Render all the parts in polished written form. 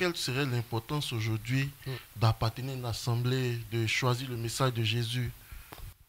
quelle serait l'importance aujourd'hui d'appartenir à une assemblée, de choisir le message de Jésus?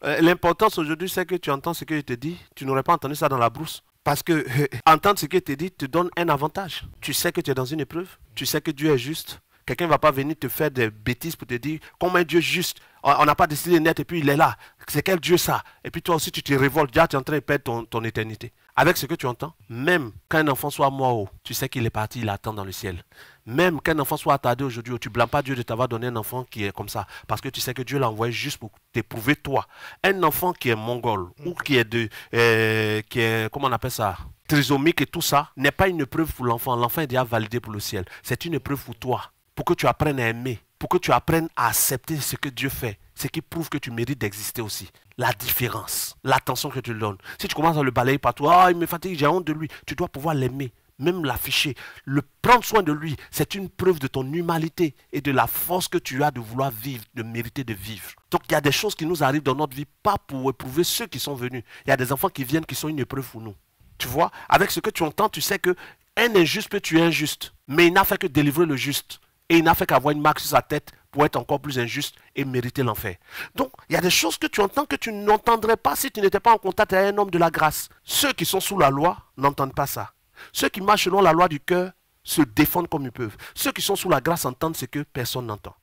L'importance aujourd'hui, c'est que tu entends ce que je te dis. Tu n'aurais pas entendu ça dans la brousse. Parce que entendre ce que je te dis te donne un avantage. Tu sais que tu es dans une épreuve. Tu sais que Dieu est juste. Quelqu'un ne va pas venir te faire des bêtises pour te dire comment un Dieu juste. On n'a pas décidé de naître et puis il est là. C'est quel Dieu ça? Et puis toi aussi tu te révoltes. Déjà tu es en train de perdre ton éternité. Avec ce que tu entends, même quand un enfant soit mort, tu sais qu'il est parti, il attend dans le ciel. Même qu'un enfant soit attardé aujourd'hui, tu ne blâmes pas Dieu de t'avoir donné un enfant qui est comme ça. Parce que tu sais que Dieu l'a envoyé juste pour t'éprouver toi. Un enfant qui est mongol ou qui est, comment on appelle ça, trisomique et tout ça, n'est pas une épreuve pour l'enfant. L'enfant est déjà validé pour le ciel. C'est une épreuve pour toi. Pour que tu apprennes à aimer. Pour que tu apprennes à accepter ce que Dieu fait. Ce qui prouve que tu mérites d'exister aussi. La différence. L'attention que tu lui donnes. Si tu commences à le balayer partout, il me fatigue, j'ai honte de lui. Tu dois pouvoir l'aimer. Même l'afficher, le prendre soin de lui, c'est une preuve de ton humanité et de la force que tu as de vouloir vivre, de mériter de vivre. Donc il y a des choses qui nous arrivent dans notre vie, pas pour éprouver ceux qui sont venus. Il y a des enfants qui viennent qui sont une épreuve pour nous. Tu vois, avec ce que tu entends, tu sais que un injuste peut tuer injuste, mais il n'a fait que délivrer le juste. Et il n'a fait qu'avoir une marque sur sa tête pour être encore plus injuste et mériter l'enfer. Donc, il y a des choses que tu entends que tu n'entendrais pas si tu n'étais pas en contact avec un homme de la grâce. Ceux qui sont sous la loi n'entendent pas ça. Ceux qui marchent selon la loi du cœur se défendent comme ils peuvent. Ceux qui sont sous la grâce entendent ce que personne n'entend.